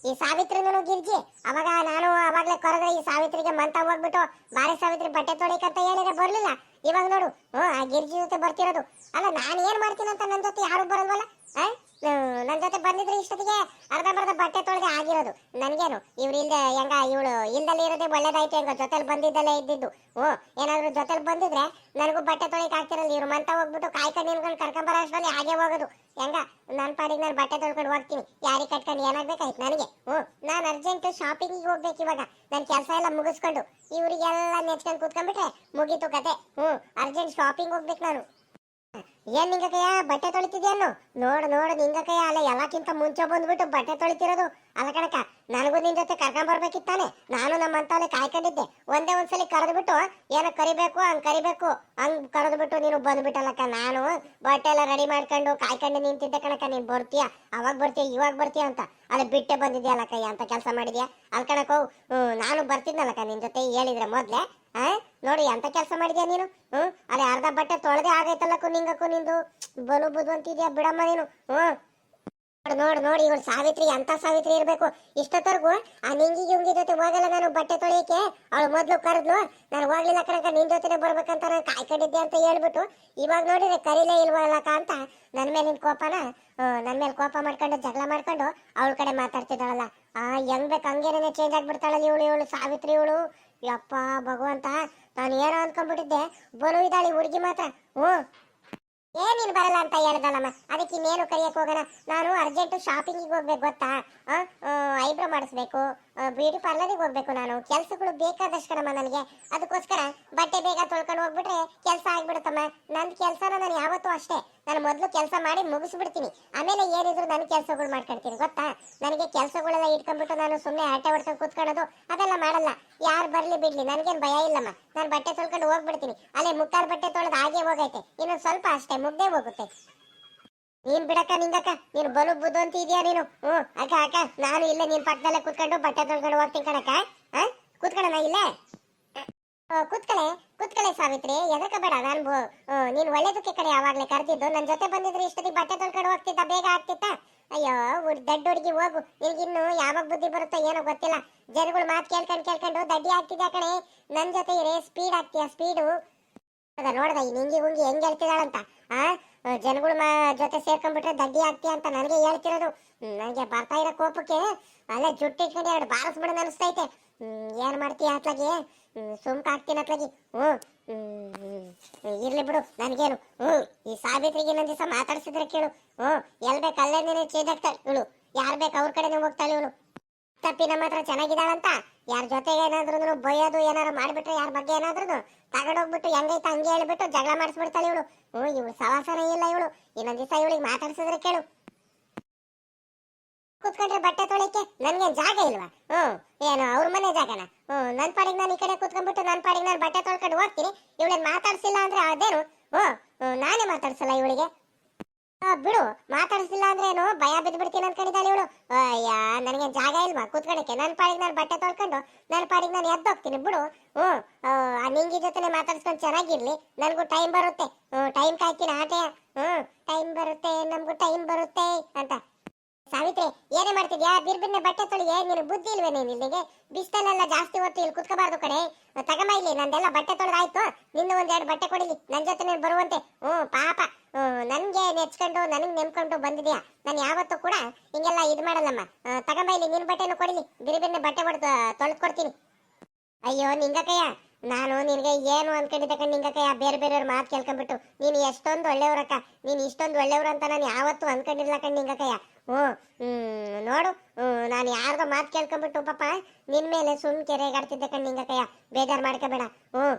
ಈ ಸಾವಿತ್ರಿನೂ ಗಿರ್ಜಿ ಅವಾಗ ನಾನು ಅವಾಗ್ಲೇ ಕರೆದ್ರೆ ಈ ಸಾವಿತ್ರಿಗೆ ಮಂತ ಹೋಗ್ಬಿಟ್ಟು ಬಾರಿ ಸಾವಿತ್ರಿ ಬಟ್ಟೆ ತೊಳಿಕಂತ ಹೇಳಿದ್ರೆ ಬರ್ಲಿಲ್ಲ. ಇವಾಗ ನೋಡು ಆ ಗಿರ್ಜಿ ಜೊತೆ ಬರ್ತಿರೋದು. ಅಲ್ಲ ನಾನು ಏನ್ ಮಾಡ್ತೀನಿ ಅಂತ ನನ್ನ ಜೊತೆ ಯಾರು ಬರಲ್ವಲ್ಲ. ನನ್ನ ಜೊತೆ ಬಂದಿದ್ರೆ ಇಷ್ಟೊತ್ತಿಗೆ ಅರ್ಧಂಬರ್ಧ ಬಟ್ಟೆ ತೊಳೆದೇ ಆಗಿರೋದು. ನನ್ಗೇನು ಇವ್ರು ಇಲ್ದೆ ಹೆಂಗ ಇವಳು ಇಲ್ದಲ್ಲಿ ಇರೋದೇ ಒಳ್ಳೇದಾಯ್ತು ಹೆಂಗ ಜೊತೆಲಿ ಬಂದಿದ್ದಲ್ಲೇ ಇದ್ದಿದ್ದು. ಏನಾದ್ರು ಜೊತೆಲಿ ಬಂದಿದ್ರೆ ನನಗೂ ಬಟ್ಟೆ ತೊಳಿಕ್ ಆಗ್ತಿರಲ್ಲ. ಇವ್ರು ಮಂತ ಹೋಗ್ಬಿಟ್ಟು ಕಾಯ್ಕೊಂಡು ನಿನ್ಕೊಂಡು ಕರ್ಕೊಂಬರೋ ಅಷ್ಟರಲ್ಲಿ ಹಾಗೆ ಹೋಗೋದು. ಹೆಂಗ ನನ್ನ ಪಾಡಿಗೆ ನಾನು ಬಟ್ಟೆ ತೊಳ್ಕೊಂಡು ಹೋಗ್ತೀನಿ. ಯಾರಿಗೆ ಕಟ್ಕೊಂಡು ಏನಾಗ್ಬೇಕಾಯ್ತು ನನಗೆ. ನಾನು ಅರ್ಜೆಂಟ್ ಶಾಪಿಂಗಿಗೆ ಹೋಗ್ಬೇಕು ಇವಾಗ. ನನ್ನ ಕೆಲಸ ಎಲ್ಲ ಮುಗಿಸ್ಕೊಂಡು ಇವ್ರಿಗೆಲ್ಲ ನೆಚ್ಕೊಂಡು ಕೂತ್ಕೊಂಡ್ಬಿಟ್ರೆ ಮುಗೀತು ಕತೆ. ಅರ್ಜೆಂಟ್ ಶಾಪಿಂಗ್ ಹೋಗ್ಬೇಕು ನಾನು. ಏನ್ ನಿಂಗಕಯ್ಯ ಬಟ್ಟೆ ತೊಳಿತಿದ್ಯಾನು? ನೋಡು ನಿಂಗಕಯ್ಯ ಅಲ್ಲ ಎಲ್ಲಕ್ಕಿಂತ ಮುಂಚೆ ಬಂದ್ಬಿಟ್ಟು ಬಟ್ಟೆ ತೊಳಿತಿರೋದು. ಅಲ್ಲ ಕಣಕ ನನಗೂ ನಿನ್ ಜೊತೆ ಕರ್ಕೊಂಡ್ ಬರ್ಬೇಕಿತ್ತಾನೆ. ನಾನು ನಮ್ಮಂತವಲ್ಲಿ ಕಾಯ್ಕೊಂಡಿದ್ದೆ. ಒಂದ್ಸಲಿ ಕರೆದ್ಬಿಟ್ಟು ಏನೋ ಕರಿಬೇಕು ಹಂಗ್ ಕರೆದ್ಬಿಟ್ಟು ನೀನು ಬಂದ್ಬಿಟ್ಟಲ್ಲಕ್ಕ. ನಾನು ಬಟ್ಟೆ ಎಲ್ಲ ರೆಡಿ ಮಾಡ್ಕೊಂಡು ಕಾಯ್ಕೊಂಡು ನಿಂತಿದ್ದೆ ಕಣಕ. ನೀನ್ ಬರ್ತೀಯ ಅವಾಗ ಬರ್ತೀಯ ಇವಾಗ ಬರ್ತೀಯ ಅಂತ ಅಲ್ಲಿ ಬಿಟ್ಟೆ ಬಂದಿದ್ಯಲ್ಲಕ್ಕಯ್ಯ ಅಂತ ಕೆಲಸ ಮಾಡಿದ್ಯಾ ಅಲ್ ಕಣಕೋ. ನಾನು ಬರ್ತಿದ್ನಲ್ಲಕ್ಕ ನಿನ್ ಜೊತೆ ಹೇಳಿದ್ರೆ ಮೊದ್ಲೆ. ನೋಡಿ ಎಂತ ಕೆಲಸ ಮಾಡಿದ್ಯಾ ನೀನು. ಅಲ್ಲಿ ಅರ್ಧ ಬಟ್ಟೆ ತೊಳೆದೇ ಆಗೈತಲ್ಲಕ್ಕೂ ನಿಂಗಕ್ಕೂ ನಿಂದು ಬಲು ಬುದ್ವಂತಿದ್ಯಾ ಬಿಡಮ್ಮ ನೀನು. ನೋಡಿ ಇವಳು ಸಾವಿತ್ರಿ ಎಂತ ಸಾವಿತ್ರಿ ಇರ್ಬೇಕು. ಇಷ್ಟೊತ್ತರ್ಗು ಆ ನಿಂಗಿ ಜೊತೆ ಹೋಗಲ್ಲ ನಾನು ಬಟ್ಟೆ ತೊಳೆಯಕ್ಕೆ. ಅವಳು ಮೊದ್ಲು ಕರೆದ್ಲು. ನಾನು ಹೋಗ್ಲಿಲ್ಲ ಕಣಕ ನಿನ್ ಜೊತೆನೆ ಬರ್ಬೇಕಂತ ನಾನು ಕಾಯ್ಕೊಂಡಿದ್ದೆ ಅಂತ ಹೇಳ್ಬಿಟ್ಟು ಇವಾಗ ನೋಡಿದ್ರೆ ಕರೀಲೇ ಇಲ್ವಲ್ಲಕ್ಕ ಅಂತ ನನ್ ಮೇಲೆ ಕೋಪ ಮಾಡ್ಕೊಂಡು ಜಗಳ ಮಾಡ್ಕೊಂಡು ಅವಳ ಕಡೆ ಮಾತಾಡ್ತಿದ್ದಾಳಲ್ಲ. ಹೆಂಗ್ ಬೇಕು ಹಂಗೇನೇ ಚೇಂಜ್ ಆಗ್ಬಿಡ್ತಾಳಲ್ಲ ಇವಳು ಸಾವಿತ್ರಿ. ಇವಳು ಯಪ್ಪ ಭಗವಂತ, ನಾನು ಏನೋ ಅನ್ಕೊಂಡ್ಬಿಟ್ಟಿದ್ದೆ. ಬಲು ಇದ್ದಾಳಿ ಹುಡುಗಿ ಮಾತ್ರ. ಏನೇನು ಬರಲ್ಲ ಅಂತ ಹೇಳ್ದಲ್ಲಮ್ಮ. ಅದಕ್ಕೆ ಇನ್ನೇನು ಕರಿಯಕ್ಕೆ ಹೋಗೋಣ. ನಾನು ಅರ್ಜೆಂಟ್ ಶಾಪಿಂಗಿಗೆ ಹೋಗ್ಬೇಕು ಗೊತ್ತಾ. ಐಬ್ರೋ ಮಾಡಿಸ್ಬೇಕು, ಬ್ಯೂಟಿ ಪಾರ್ಲರಿಗೆ ಹೋಗ್ಬೇಕು. ನಾನು ಕೆಲಸಗಳು ಬೇಕಾದಷ್ಟು ಕಣಮ್ಮ ನನಗೆ. ಅದಕ್ಕೋಸ್ಕರ ಬಟ್ಟೆ ಬೇಗ ತೊಳ್ಕೊಂಡು ಹೋಗ್ಬಿಟ್ರೆ ಕೆಲಸ ಆಗ್ಬಿಡುತ್ತಮ್ಮ. ನನ್ನ ಕೆಲಸನ ನಾನು ಯಾವತ್ತೂ ಅಷ್ಟೇ, ನಾನು ಮೊದಲು ಕೆಲಸ ಮಾಡಿ ಮುಗಿಸ್ಬಿಡ್ತೀನಿ. ಆಮೇಲೆ ಏನಿದ್ರು ನನ್ನ ಕೆಲಸಗಳು ಮಾಡ್ಕೊಳ್ತೀನಿ ಗೊತ್ತಾ. ನನಗೆ ಕೆಲಸಗಳೆಲ್ಲ ಇಟ್ಕೊಂಡ್ಬಿಟ್ಟು ನಾನು ಸುಮ್ಮನೆ ಆಟೆ ಹೊಡ್ಕೊಂಡು ಕೂತ್ಕೊಳ್ಳೋದು ಅದೆಲ್ಲ ಮಾಡಲ್ಲ. ಯಾರು ಬರ್ಲಿ ಬಿಡ್ಲಿ ನನಗೇನು ಭಯ ಇಲ್ಲಮ್ಮ. ನಾನು ಬಟ್ಟೆ ತೊಳ್ಕೊಂಡು ಹೋಗ್ಬಿಡ್ತೀನಿ. ಅಲ್ಲೇ ಮುಕ್ಕಾಲು ಬಟ್ಟೆ ತೊಳೆದು ಹಾಗೆ ಹೋಗೈತೆ, ಇನ್ನೊಂದು ಸ್ವಲ್ಪ ಅಷ್ಟೇ ಮುಗ್ದೇ ಹೋಗುತ್ತೆ. ನೀನ್ ಬಿಡಕ್ಕ ನಿಂಗಕ್ಕ, ನೀನು ಬಲು ಬುದ್ಧು ಅಂತ ಇದೆಯಾ ನೀನು. ಅಕ್ಕ ನಾನು ಇಲ್ಲೇ ನಿನ್ ಪಕ್ಕದಲ್ಲೇ ಕುತ್ಕೊಂಡು ಬಟ್ಟೆ ತೊಳ್ಕೊಂಡು ಹೋಗ್ತೀನಿ ಕಣಕ್ಕ. ಕೂತ್ಕೊಳ್ಳೋಣ ಇಲ್ಲೇ. ಕೂತ್ಕಳೆ ಸಾವಿತ್ರಿ, ಎದಕ್ಕ ಬೇಡ. ನಾನು ನೀನ್ ಒಳ್ಳೇದಕ್ಕೆ ಕಡೆ ಯಾವಾಗ್ಲೇ ಕರೆದಿದ್ದು. ನನ್ನ ಜೊತೆ ಬಂದಿದ್ರೆ ಇಷ್ಟೊತ್ತಿಗೆ ಬಟ್ಟೆ ತೊಳ್ಕೊಂಡು ಹೋಗ್ತಿದ್ದ, ಬೇಗ ಆಗ್ತಿತ್ತ. ಅಯ್ಯೋ ದಡ್ಡ ಹುಡುಗಿ ಹೋಗು. ನಿನ್ಗಿನ್ನು ಯಾವಾಗ ಬುದ್ಧಿ ಬರುತ್ತೋ ಏನೋ ಗೊತ್ತಿಲ್ಲ. ಜನಗಳು ಮಾತು ಕೇಳ್ಕೊಂಡು ದಡ್ಡಿ ಆಗ್ತಿದ್ಯಾ ಕಣೆ. ನನ್ ಜೊತೆ ಇರೇ ಸ್ಪೀಡ್ ಆಗ್ತೀಯ ಸ್ಪೀಡು. ನೋಡ್ದ ಈ ನಿಂಗಿ ಹೆಂಗ್ ಹೇಳ್ತಿದಾಳಂತ. ಜನಗಳು ಜೊತೆ ಸೇರ್ಕೊಂಡ್ಬಿಟ್ರೆ ದಡ್ಡಿ ಆಗ್ತೀಯ ಅಂತ ನನಗೆ ಹೇಳ್ತಿರೋದು. ನನಗೆ ಬರ್ತಾ ಇರೋ ಕೋಪಕ್ಕೆ ಅಲ್ಲೇ ಜುಟ್ಟಿಟ್ಕೊಂಡು ಎರಡು ಬಾರಿಸ್ಬಿಡೋಣ ಅನಿಸ್ತೈತೆ. ಏನ್ ಮಾಡ್ತೀಯ ಅತ್ಲಾಗಿ, ಸುಮ್ಕ ಆಗ್ತೀನಿ ಅತ್ಲಾಗಿ. ಇರ್ಲಿ ಬಿಡು ನನಗೇನು. ಈ ಸಾವಿತ್ರಿಗೆ ಇನ್ನೊಂದ್ ದಿವಸ ಮಾತಾಡ್ಸಿದ್ರೆ ಕೇಳು. ಎಲ್ ಬೇಕು ಅಲ್ಲೇನೇ ಚೇಂಜ್ ಆಗ್ತಾಳೆ ಇವಳು. ಯಾರ್ ಬೇಕು ಅವ್ರ ಕಡೆನೇ ಹೋಗ್ತಾಳೆ ಇವಳು. ತಪ್ಪಿ ನಮ್ಮ ಹತ್ರ ಚೆನ್ನಾಗಿದ್ದಾಳಂತ ಯಾರ ಜೊತೆಗೆ ಏನಾದ್ರು ಬೈಯೋದು ಏನಾರು ಮಾಡ್ಬಿಟ್ರೆ, ಯಾರ ಬಗ್ಗೆ ಏನಾದ್ರು ತಗೊಂಡೋಗ್ಬಿಟ್ಟು ಹೆಂಗೈತೆ ಹಂಗೆ ಹೇಳ್ಬಿಟ್ಟು ಜಗಳ ಮಾಡಿಸ್ಬಿಡ್ತಾಳೆ ಇವಳು. ಇವಳು ಸವಾಸನೇ ಇಲ್ಲ ಇವಳು. ಇನ್ನೊಂದ್ ದಿವಸ ಇವಳಿಗೆ ಮಾತಾಡ್ಸಿದ್ರೆ ಕೇಳು. ಕೂತ್ಕೊಂಡ್ರೆ ಬಟ್ಟೆ ತೊಳಿಕೆ ನನ್ಗೇನ್ ಜಾಗ ಇಲ್ವಾ? ಏನು ಅವ್ರ ಮನೆ ಜಾಗನ? ನನ್ ಪಾಡಿಗೆ ನಾನು ಈ ಕಡೆ ಕೂತ್ಕೊಂಡ್ಬಿಟ್ಟು ನನ್ನ ಪಾಡಿಗೆ ನಾನು ಬಟ್ಟೆ ತೊಳ್ಕೊಂಡು ಹೋಗ್ತೀನಿ. ಇವಳೇನ್ ಮಾತಾಡ್ಸಿಲ್ಲ ಅಂದ್ರೆ ಅದೇನು? ನಾನೇ ಮಾತಾಡ್ಸಲ್ಲ ಇವಳಿಗೆ. ಬಿಡು, ಮಾತಾಡ್ಸಿಲ್ಲ ಅಂದ್ರೆ ಏನು ಭಯ ಬಿದ್ದ್ಬಿಡ್ತೀನಿ ಅನ್ಕೊಂಡಿದ್ದಾಳೆ ಇವಳು. ಅಯ್ಯ ನನಗೆ ಜಾಗ ಇಲ್ವಾ ಕೂತ್ಕೊಳಕ್ಕೆ? ನನ್ನ ಪಾಡಿಗೆ ನಾನು ಬಟ್ಟೆ ತೊಳ್ಕೊಂಡು ನನ್ನ ಪಾಡಿಗೆ ನಾನು ಎದ್ದೋಗ್ತೀನಿ ಬಿಡು. ಆ ನಿಂಗಿ ಜೊತೆನೆ ಮಾತಾಡ್ಸ್ಕೊಂಡು ಚೆನ್ನಾಗಿರ್ಲಿ. ನನಗೂ ಟೈಮ್ ಬರುತ್ತೆ. ಟೈಮ್ ಕಾಯ್ತೀನಿ ಆಟೆಯ. ಟೈಮ್ ಬರುತ್ತೆ ನಮಗೂ ಟೈಮ್ ಬರುತ್ತೆ ಅಂತ. ಸಾವಿತ್ರಿ ಏನೇ ಮಾಡ್ತಿದ್ಯಾ? ಬಿರ್ಬಿರ್ನೆ ಬಟ್ಟೆ ತೊಳಿಗೆ. ನೀನು ಬುದ್ಧಿ ಇಲ್ವೇ? ನೀನು ಇಲ್ಲಿಗೆ ಬಿಸ್ತಲೆಲ್ಲ ಜಾಸ್ತಿ ಹೊತ್ತು ಇಲ್ಲಿ ಕುತ್ಕೋಬಾರ್ದು ಕಡೆ. ತಗಮ ಇಲ್ಲಿ ನಂದೆಲ್ಲ ಬಟ್ಟೆ ತೊಳೆದಾಯ್ತು. ನಿನ್ನ ಒಂದೆರಡು ಬಟ್ಟೆ ಕೊಡಿಲಿ ನನ್ನ ಜೊತೆ ನೀನು ಬರುವಂತೆ. ಪಾಪ ನನ್ಗೆ ನೆಚ್ಕೊಂಡು ನನಗೆ ನೆಮ್ಕೊಂಡು ಬಂದಿದ್ಯಾ. ನಾನು ಯಾವತ್ತೂ ಕೂಡ ಹಿಂಗೆಲ್ಲ ಇದು ಮಾಡಲ್ಲಮ್ಮ. ತಗಂಬ ಇಲ್ಲಿ ನಿನ್ನ ಬಟ್ಟೆನೂ ಕೊಡಿಲಿ. ಬಿರ್ಬಿರ್ನೆ ಬಟ್ಟೆ ಹೊಡೆದು ತೊಳೆದು ಕೊಡ್ತೀನಿ. ಅಯ್ಯೋ ನಿಂಗಕಯ್ಯ, ನಾನು ನಿನಗೆ ಏನು ಅನ್ಕೊಂಡಿದ್ದೆ ಕಣ್ ನಿಂಗಕಯ್ಯ. ಬೇರೆಯವ್ರ ಮಾತು ಕೇಳ್ಕೊಂಡ್ಬಿಟ್ಟು ನೀನು ಎಷ್ಟೊಂದು ಒಳ್ಳೆಯವ್ರಕ್ಕ. ನೀನು ಇಷ್ಟೊಂದು ಒಳ್ಳೆಯವ್ರು ಅಂತ ನಾನು ಯಾವತ್ತೂ ಅನ್ಕೊಂಡಿಲ್ಲ ಕಣ್ ನಿಂಗಕಯ್ಯ. ನೋಡು, ನಾನು ಯಾರ್ದೋ ಮಾತು ಕೇಳ್ಕೊಂಡ್ಬಿಟ್ಟು ಪಾಪ ನಿನ್ ಮೇಲೆ ಸುಮ್ಕೆ ರೇಗಾಡ್ತಿದ್ದೆ ಕಣ್ ನಿಂಗಕಯ್ಯ. ಬೇಜಾರು ಮಾಡ್ಕೋಬೇಡ.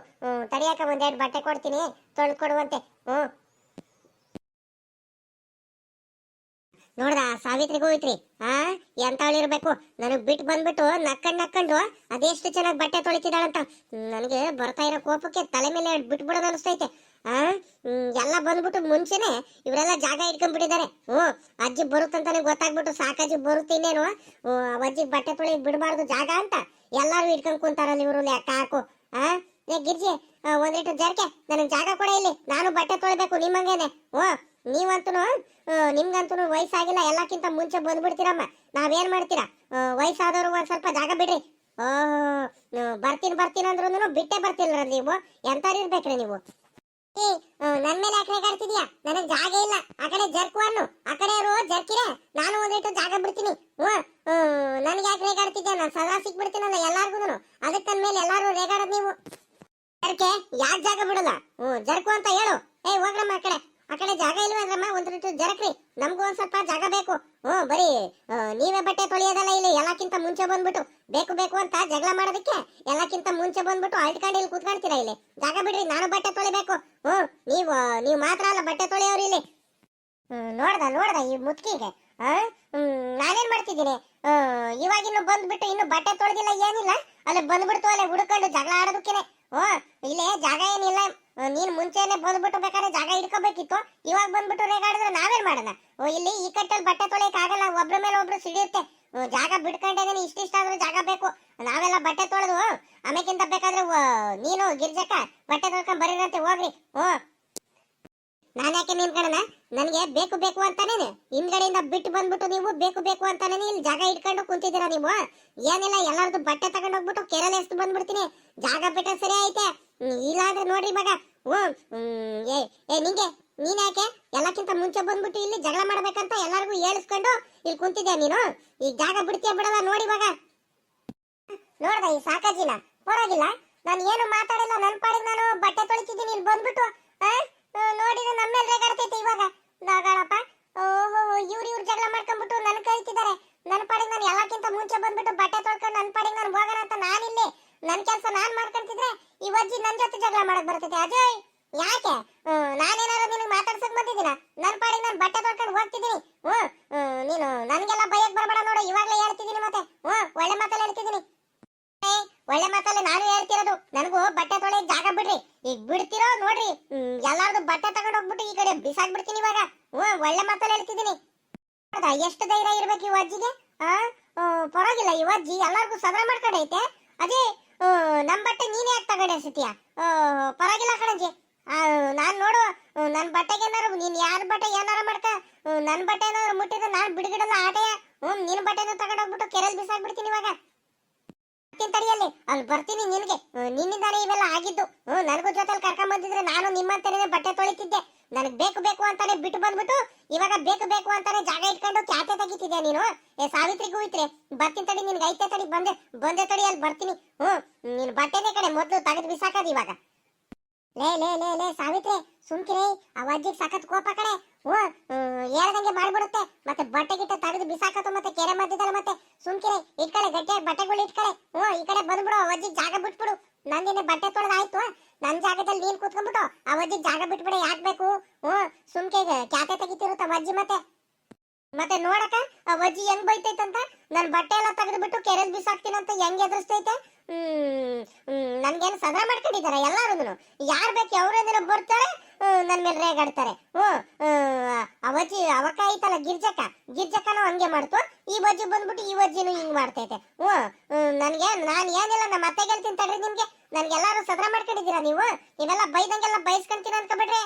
ತಡಿಯಾಕ ಒಂದೆರಡು ಬಟ್ಟೆ ಕೊಡ್ತೀನಿ, ತೊಳೆದು ಕೊಡುವಂತೆ. ನೋಡ್ದ ಸಾವಿತ್ರಿಗೂ ಹೋಯ್ತ್ರಿ. ಎಂತವಳಿರ್ಬೇಕು. ನನಗ್ ಬಿಟ್ಟು ಬಂದ್ಬಿಟ್ಟು ನಕ್ಕೊಂಡು ಅದೆಷ್ಟು ಚೆನ್ನಾಗಿ ಬಟ್ಟೆ ತೊಳಿತಿದ್ದಾಳಂತ. ನನಗೆ ಬರ್ತಾ ಇರೋ ಕೋಪಕ್ಕೆ ತಲೆ ಮೇಲೆ ಬಿಟ್ಬಿಡೋದು ಅನಿಸ್ತೈತೆ. ಎಲ್ಲ ಬಂದ್ಬಿಟ್ಟು ಮುಂಚೆನೆ ಇವರೆಲ್ಲ ಜಾಗ ಇಟ್ಕೊಂಡ್ಬಿಟ್ಟಿದ್ದಾರೆ. ಅಜ್ಜಿ ಬರುತ್ತಂತಾನೆ ಗೊತ್ತಾಗ್ಬಿಟ್ಟು ಸಾಕಜ್ಜಿ ಬರುತ್ತೀನೇನು ಅಜ್ಜಿಗೆ ಬಟ್ಟೆ ತೊಳಿ ಬಿಡಬಾರ್ದು ಜಾಗ ಅಂತ ಎಲ್ಲಾರು ಇಟ್ಕೊಂಡ್ ಕುಂತಾರಲ್ಲ ಇವರು. ಲೆಕ್ಕ ಹಾಕು. ಗಿರ್ಜಿ ಒಂದ್ ಲೀಟರ್ ಜರ್ಕೆ ನನಗೆ ಜಾಗ ಕೊಡ ಇಲ್ಲಿ, ನಾನು ಬಟ್ಟೆ ತೊಳಿಬೇಕು ನಿಮ್ಮಂಗೇನೆ. ಓ ನೀವಂತೂ ನಿಮ್ಗಂತೂ ವಯಸ್ಸಾಗಿಲ್ಲ, ಎಲ್ಲಕ್ಕಿಂತ ಮುಂಚೆ ಬಂದ್ಬಿಡ್ತೀರಮ್ಮ. ನಾವೇನ್ ಮಾಡ್ತೀರಾ, ವಯಸ್ಸಾದವ್ರು ಒಂದ್ ಸ್ವಲ್ಪ ಜಾಗ ಬಿಡ್ರಿ. ಬರ್ತೀನಿ ಅಂದ್ರೂ ಬಿಟ್ಟೆ ಬರ್ತಿಲ್ಲ ನೀವು, ಎಂತಾರು ಇರ್ಬೇಕ್ರಿ ನೀವು. ನನ್ ಮೇಲೆ ಯಾಕೆ ರೇಗಾಡ್ತಿದ್ಯಾ? ನನಗ್ ಜಾಗ ಇಲ್ಲ, ಆ ಕಡೆ ಜರ್ಕು ಅನ್ನು, ಆ ಕಡೆ ಜರ್ಕಿರೆ, ನಾನು ಒಂದಿಟ್ಟು ಜಾಗ ಬಿಡ್ತೀನಿ. ನನ್ಗೆ ಯಾಕೆ ರೇಗಾಡ್ತಿದ್ಯಾ? ನಾನು ಸದಾ ಸಿಕ್ಬಿಡ್ತೀನಲ್ಲ ಎಲ್ಲಾರ್ಗು, ಅದಕ್ಕೆ ನನ್ ಮೇಲೆ ಎಲ್ಲಾರು ರೇಗಾಡೋದು ನೀವು. ಜರ್ಕೆ ಯಾಕೆ ಜಾಗ ಬಿಡಲ್ಲ? ಜರ್ಕು ಅಂತ ಹೇಳು. ಹೋಗ್ರಮ್ಮ ಆ ಕಡೆ ಜಾಗ ಇಲ್ವ ಅಂದ್ರಮ್ಮ, ಒಂದಿಟ್ಟು ಜರಕ್ರಿ, ನಮ್ಗೂ ಒಂದ್ ಸ್ವಲ್ಪ ಜಾಗ ಬೇಕು. ಬರೀ ನೀವೇ ಬಟ್ಟೆ ತೊಳೆಯೋದಲ್ಲ ಇಲ್ಲಿ, ಎಲ್ಲಕ್ಕಿಂತ ಮುಂಚೆ ಬಂದ್ಬಿಟ್ಟು ಬೇಕು ಅಂತ ಜಗಳ ಮಾಡೋದಕ್ಕೆ ಎಲ್ಲಕ್ಕಿಂತ ಮುಂಚೆ ಬಂದ್ಬಿಟ್ಟು ಅಳ್ಕೊಂಡು ಇಲ್ಲಿ ಕೂತ್ಕೊಳ್ತೀರಾ. ಇಲ್ಲಿ ಜಾಗ ಬಿಡ್ರಿ, ನಾನು ಬಟ್ಟೆ ತೊಳಿಬೇಕು. ನೀವು ಮಾತ್ರ ಅಲ್ಲ ಬಟ್ಟೆ ತೊಳೆಯೋರು ಇಲ್ಲಿ. ನೋಡ್ದ ಈ ಮುತ್ಕಿಗೆ ನಾನೇನ್ ಮಾಡ್ತಿದ್ದೀನಿ? ಇವಾಗಿನ್ನು ಬಂದ್ಬಿಟ್ಟು ಇನ್ನು ಬಟ್ಟೆ ತೊಳೆದಿಲ್ಲ ಏನಿಲ್ಲ, ಅಲ್ಲಿ ಬಂದ್ಬಿಡ್ತು ಅಲ್ಲೇ ಹುಡ್ಕೊಂಡು ಜಗಳ ಆಡೋದಕ್ಕೇನೆ. ಇಲ್ಲೇ ಜಾಗ ಏನಿಲ್ಲ, ನೀನ್ ಮುಂಚೆನೆ ಬಂದ್ಬಿಟ್ಟು ಬೇಕಾದ್ರೆ ಜಾಗ ಇಟ್ಕೋಬೇಕಿತ್ತು, ಇವಾಗ ಬಂದ್ಬಿಟ್ಟು ರೇಗಾಡಿದ್ರೆ ನಾವೇನ್ ಮಾಡೋಣ? ಇಲ್ಲಿ ಈ ಕಟ್ಟಲ್ಲಿ ಬಟ್ಟೆ ತೊಳೆಯಕ್ ಆಗಲ್ಲ, ಒಬ್ರ ಮೇಲೆ ಒಬ್ರು ಸಿಡಿಯುತ್ತೆ. ಜಾಗ ಬಿಡ್ಕೊಂಡಿದ್ದೀನಿ, ಇಷ್ಟಿಷ್ಟಾದ್ರೂ ಜಾಗ ಬೇಕು. ನಾವೆಲ್ಲ ಬಟ್ಟೆ ತೊಳೆದು ಆಮೇಕಿಂತ ಬೇಕಾದ್ರೆ ನೀನು ಗಿರ್ಜಕ್ಕ ಬಟ್ಟೆ ತೊಳ್ಕೊಂಡ್ ಬರೀರಂತೆ ಹೋಗ್ರಿ. ನಾನ್ಯಾಕೆ ನಿನ್ಕಡನ? ನನ್ಗೆ ಬೇಕು ಅಂತಾನೇನೆ ಹಿಂದ್ಗಡೆಯಿಂದ ಬಿಟ್ಟು ಬಂದ್ಬಿಟ್ಟು ನೀವು ಬೇಕು ಅಂತಾನೆ ಇಲ್ಲಿ ಜಾಗ ಇಟ್ಕೊಂಡು ಕುಂತಿದ್ದೀರಾ ನೀವು. ಏನಿಲ್ಲ, ಎಲ್ಲಾರ್ದು ಬಟ್ಟೆ ತಗೊಂಡ್ ಹೋಗ್ಬಿಟ್ಟು ಕೆರೆಲೆ ಎಷ್ಟು ಬಂದ್ಬಿಡ್ತೀನಿ. ಜಾಗ ಬಿಟ್ರೆ ಸರಿ ಐತೆ, ಇಲ್ಲಾಂದ್ರೆ ನೋಡ್ರಿ ಮಗ. ನಿಂಗೆ ನೀನ್ ಯಾಕೆ ಎಲ್ಲಕ್ಕಿಂತ ಮುಂಚೆ ಬಂದ್ಬಿಟ್ಟು ಇಲ್ಲಿ ಜಗಳ ಮಾಡ್ಬೇಕಂತ ಎಲ್ಲಾರ್ಗು ಹೇಳಿಸ್ಕೊಂಡು ಇಲ್ಲಿ ಕುಂತಿದ್ಯಾ ನೀನು? ಈಗ ಜಾಗ ಬಿಡ್ತೀಯ ಬಿಡಲ್ಲ ನೋಡಿ ಮಗ. ನೋಡ್ದ ಈ ಸಾಕಾಜಿನ? ಪರವಾಗಿಲ್ಲ, ನಾನು ಏನು ಮಾತಾಡಿಲ್ಲ, ನನ್ ಪಾಡಿಗೆ ನಾನು ಬಟ್ಟೆ ತೊಳಿತಿದ್ದೀನಿ. ಇಲ್ಲಿ ಬಂದ್ಬಿಟ್ಟು ನೋಡಿದ್ರೆ ನಮ್ಮ ಮೇಲೆ ರೇಗಾಡ್ತೈತೆ ಇವಾಗ. ನಾಗಳಪ್ಪ, ಇವ್ರು ಜಗಳ ಮಾಡ್ಕೊಂಡ್ಬಿಟ್ಟು ನನ್ ಕರಿತಿದ್ದಾರೆ. ನನ್ನ ಪಾಡಿಗೆ ನಾನು ಎಲ್ಲಕ್ಕಿಂತ ಮುಂಚೆ ಬಂದ್ಬಿಟ್ಟು ಬಟ್ಟೆ ತೊಳ್ಕೊಂಡು ನನ್ನ ಪಾಡಿಗೆ ನಾನು ಹೋಗೋಣ ಅಂತ ನಾನಿಲ್ಲಿ ನನ್ನ ಕೆಲಸ ನಾನ್ ಮಾಡ್ಕೊಂತಿದ್ರೆ ಈ ಅಜ್ಜಿ ನನ್ ಜೊತೆ ಜಗಳ ಮಾಡಕ್ ಬರ್ತೈತೆ. ಅಜಯ್ ಯಾಕೆ? ನಾನೇನಾದ್ರು ನಿನಗೆ ಮಾತಾಡ್ಸಕ್ ಬಂದಿದ್ದೀನ? ನನ್ನ ಪಾಡಿಗೆ ನಾನು ಬಟ್ಟೆ ತೊಳ್ಕೊಂಡು ಹೋಗ್ತಿದ್ದೀನಿ. ನೀನು ನನ್ಗೆಲ್ಲ ಬೈಯಕ್ ಬರಬೇಡ ನೋಡು, ಇವಾಗ್ಲೇ ಹೇಳ್ತಿದ್ದೀನಿ. ಮತ್ತೆ ಒಳ್ಳೆ ಮಾತಲ್ಲಿ ಹೇಳ್ತಿದ್ದೀನಿ, ಒಳ್ಳೆ ಮಾತಲ್ಲಿ ನಾನು ಹೇಳ್ತಿರೋದು. ನನಗೂ ಬಟ್ಟೆ ತೊಳೆಯಕ್ ಜಾಗ ಬಿಡ್ರಿ. ಈಗ ಬಿಡ್ತಿರೋ ನೋಡ್ರಿ, ಎಲ್ಲಾರ್ದು ಬಟ್ಟೆ ತಗೊಂಡ್ ಹೋಗ್ಬಿಟ್ಟು ಈ ಕಡೆ ಬಿಸಾಕ್ ಬಿಡ್ತೀನಿ ಇವಾಗ. ಒಳ್ಳೆ ಮಾತಲ್ಲಿ ಹೇಳ್ತಿದ್ದೀನಿ. ಎಷ್ಟು ಧೈರ್ಯ ಇರ್ಬೇಕು ಈ ಅಜ್ಜಿಗೆ? ಪರವಾಗಿಲ್ಲ, ಈ ಅಜ್ಜಿ ಎಲ್ಲಾರ್ಗು ಸದರ ಮಾಡ್ಕೊಂಡೈತೆ. ಅದೇ ನಮ್ ಬಟ್ಟೆ ನೀನೇ ಯಾಕೆ ತಗೊಂಡೆ ಅನ್ಸುತ್ತೀಯ? ಪರವಾಗಿಲ್ಲ ಕಣಜ್ಜಿ, ನಾನ್ ನೋಡು ನನ್ ಬಟ್ಟೆಗೆ ಏನಾರು, ನೀನ್ ಯಾರ ಬಟ್ಟೆ ಏನಾರ ಮಾಡ್ಕ, ನನ್ ಬಟ್ಟೆ ಏನಾದ್ರು ಮುಟ್ಟಿದ್ರೆ ನಾನ್ ಬಿಡ್ಗಿಡಲ್ಲ ಆಟೆಯ. ನಿನ್ ಬಟ್ಟೆನ ತಗೊಂಡೋಗ್ಬಿಟ್ಟು ಕೆರೆಲ್ ಬಿಸಾಕ್ಬಿಡ್ತೀನಿ ಇವಾಗ. ತಡಿಯಲ್ಲಿ ಅಲ್ಲಿ ಬರ್ತೀನಿ ನಿನ್ಗೆ. ನಿನ್ನಿಂದಾನೆ ಇವೆಲ್ಲ ಆಗಿದ್ದು. ನನಗೂ ಜೊತೆಲಿ ಕರ್ಕೊಂಡ್ ಬಂದಿದ್ರೆ ನಾನು ನಿಮ್ಮಂತಾನೆ ಬಟ್ಟೆ ತೊಳಿತಿದ್ದೆ. ನನಗ್ ಬೇಕು ಅಂತಾನೆ ಬಿಟ್ಟು ಬಂದ್ಬಿಟ್ಟು ಇವಾಗ ಬೇಕು ಅಂತಾನೆ ಜಾಗ ಇಟ್ಕೊಂಡು ಕ್ಯಾತೆ ತೆಗಿತಿದ್ದೆ ನೀನು. ಸಾವಿತ್ರಿಗೂ ಇತ್ರೆ ಬರ್ತೀನಿ ತಡಿ, ನಿನ್ಗೆ ಐತೆ ತಡಿ, ಬಂದೆ ತಡಿ, ಅಲ್ಲಿ ಬರ್ತೀನಿ. ನೀನ್ ಬಟ್ಟೆನೇ ಕಡೆ ಮೊದ್ಲು ತೆಗೆದು ಬಿಸಾಕದ್ ಇವಾಗ. ಲೇ ಸಾವಿತ್ರಿ ಸುಮ್ಕಿರೇ, ಆ ಅಜ್ಜಿಗೆ ಸಖತ್ ಕೋಪ ಕಡೆ. ಹೇಳ್ದಂಗೆ ಮಾಡ್ಬಿಡುತ್ತೆ, ಮತ್ತೆ ಬಟ್ಟೆ ಗಿಟ್ಟ ತೆಗೆದು ಬಿಸಾಕತ್ತು, ಮತ್ತೆ ಕೆರೆ ಮಧ್ಯದಲ್ಲ. ಮತ್ತೆ ಸುಮ್ಕಿರೇ, ಇಟ್ಕಡೆ ಗಟ್ಟಿಯಾಗಿ ಬಟ್ಟೆಗಳು ಇಟ್ಕಡೆ. ಈ ಕಡೆ ಬಂದ್ಬಿಡು, ಆ ಅಜ್ಜಿಗೆ ಜಾಗ ಬಿಟ್ಬಿಡು. ನಂದಿನ ಬಟ್ಟೆ ತೊಳೆದಾಯ್ತು, ನನ್ ಜಾಗದಲ್ಲಿ ನೀನ್ ಕೂತ್ಕೊಂಡ್ಬಿಟ್ಟು ಆ ಅಜ್ಜಿಗೆ ಜಾಗ ಬಿಟ್ಬಿಡ. ಯಾಕೆ ಬೇಕು? ಸುಮ್ಕೆ ಕ್ಯಾತೆ ತೆಗಿತಿರುತ್ತ ಅಜ್ಜಿ. ಮತ್ತೆ ನೋಡಕ ಆ ಅಜ್ಜಿ ಹೆಂಗ್ ಬೈತೈತಂತ, ನನ್ ಬಟ್ಟೆ ಎಲ್ಲ ತೆಗೆದ್ಬಿಟ್ಟು ಕೆರೆಲ್ ಬಿಸಾಕ್ತೀನಂತ ಹೆಂಗ್ ಎದುರಿಸ್ತೈತೆ. ನನ್ಗೇನು ಸದಾ ಮಾಡ್ಕೊಂಡಿದ್ದಾರೆ ಎಲ್ಲಾರು. ಯಾರ್ ಬೇಕು ಅವ್ರೇಂದಿನ ಬರ್ತಾರೆ, ನನ್ ಮೇಲೆ ರೇಗಾಡ್ತಾರೆ. ಅವಜ್ಜಿ ಅವಕ್ಕ ಐತಲ್ಲ ಗಿರ್ಜಕ್ಕನೂ ಹಂಗೆ ಮಾಡ್ತು. ಈ ಅಜ್ಜಿ ಬಂದ್ಬಿಟ್ಟು ಈ ಅಜ್ಜಿನೂ ಹಿಂಗ್ ಮಾಡ್ತೈತೆ. ನಾನ್ ಏನಿಲ್ಲ, ನಮ್ಮ ಅತ್ತೆಗೆ ಹೇಳ್ತೀನಿ ತಡ್ರಿ ನಿಮ್ಗೆ. ನನ್ಗೆಲ್ಲಾರು ಸದಾ ಮಾಡ್ಕೊಂಡಿದ್ದೀರಾ ನೀವು? ನೀವೆಲ್ಲ ಬೈದಂಗೆಲ್ಲ ಬೈಸ್ಕೊಂತೀರ ಅನ್ಕೋಬಿಡ್ರಿ.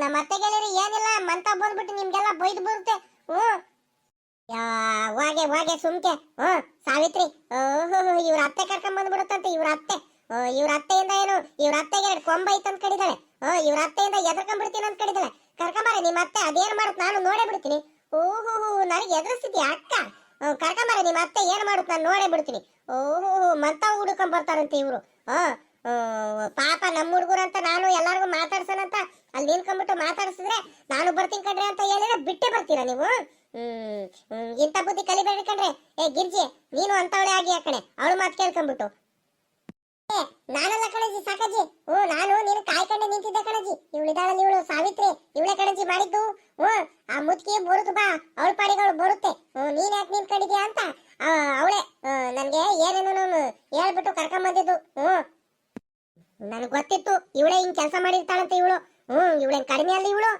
ನಮ್ಮ ಅತ್ತೆಗೆ ಹೇಳಿರಿ ಏನಿಲ್ಲ, ಮಂತ ಬಂದ್ಬಿಟ್ಟು ನಿಮ್ಗೆಲ್ಲ ಬೈದು ಬರುತ್ತೆ. ಹೋಗೆ ಸುಮ್ಕೆ. ಸಾವಿತ್ರಿ, ಇವ್ರ ಅತ್ತೆ ಕರ್ಕೊಂಡ್ ಬಂದ್ಬಿಡುತ್ತಂತೆ. ಇವ್ರ ಅತ್ತೆಯಿಂದ ಏನು, ಇವ್ರ ಅತ್ತೆಗೆ ಕೊಂಬ ಐತ್ ಅಂತ ಕಡಿದಾಳೆ. ಇವ್ರ ಅತ್ತೆಯಿಂದ ಎದ್ರಕೊಂಡ್ಬಿಡ್ತೀನಿ ಅಂತ ಕಡಿದಾಳೆ. ಕರ್ಕೊಂಬಾರೆ ನಿಮ್ಮ ಅತ್ತೆ, ಅದೇನ್ ಮಾಡುತ್ತ ನಾನು ನೋಡೇ ಬಿಡ್ತೀನಿ. ನನಗೆ ಎದುರಿಸ್ತಿದ್ಯಾ ಅಕ್ಕ? ಕರ್ಕೊಂಬಾರೆ ನಿಮ್ಮ ಅತ್ತೆ ಏನ್ ಮಾಡುತ್ತ ನಾನು ನೋಡೇ ಬಿಡ್ತೀನಿ. ಮಂತ ಹುಡ್ಕೊಂಡ್ ಬರ್ತಾರಂತೆ ಇವ್ರು. ಪಾಪ ನಮ್ಮ ಹುಡುಗರು ಅಂತ ನಾನು ಎಲ್ಲಾರ್ಗು ಮಾತಾಡ್ಸೋಣಂತ ಅಲ್ಲಿ ನಿಂತ್ಕೊಂಡ್ಬಿಟ್ಟು ಮಾತಾಡ್ಸಿದ್ರೆ ನಾನು ಬರ್ತೀನಿ ಕಣ್ರಿ ಅಂತ ಹೇಳಿದ್ರೆ ಬಿಟ್ಟೆ ಬರ್ತೀರಾ ನೀವು? ಇಂಥ ಬುದ್ಧಿ ಕಲಿಬೇಡಿ ಕಣ್ರೆ. ಗಿರ್ಜಿ, ನೀನು ಅಂತವಳೆ ಆಗಿ ಆ ಕಣೆ, ಅವಳು ಮಾತು ಕೇಳ್ಕೊಂಡ್ಬಿಟ್ಟು. ನಾನಲ್ಲ ಕಣಜಿ ಸಾಕಜ್ಜಿ, ನಾನು ನೀನು ಕಾಯ್ಕೊಂಡೆ ನಿಂತಿದ್ದೆ ಕಣಜಿ. ಇವಳಿದಾಳಲ್ಲಿ ಇವಳು ಸಾವಿತ್ರಿ, ಇವಳೆ ಕಣಜಿ ಮಾಡಿದ್ದು. ಆ ಮುದ್ಕಿ ಬರುದು ಬಾ, ಅವಳ ಪಾಡಿಗಳು ಬರುತ್ತೆ. ನೀನ್ ಯಾಕೆ ನಿಂತ್ಕೊಂಡಿದ್ಯಾ ಅಂತ ಅವಳೆ ನನ್ಗೆ ಏನೇನು ಹೇಳ್ಬಿಟ್ಟು ಕರ್ಕೊಂಡ್ ಬಂದಿದ್ದು. ನನಗ್ ಗೊತ್ತಿತ್ತು ಇವಳೆ ಹಿಂಗ್ ಕೆಲಸ ಮಾಡಿರ್ತಾಳಂತ ಇವಳು. ಇವಳೇನ್ ಕಡಿಮೆ ಅಲ್ಲ ಇವಳು.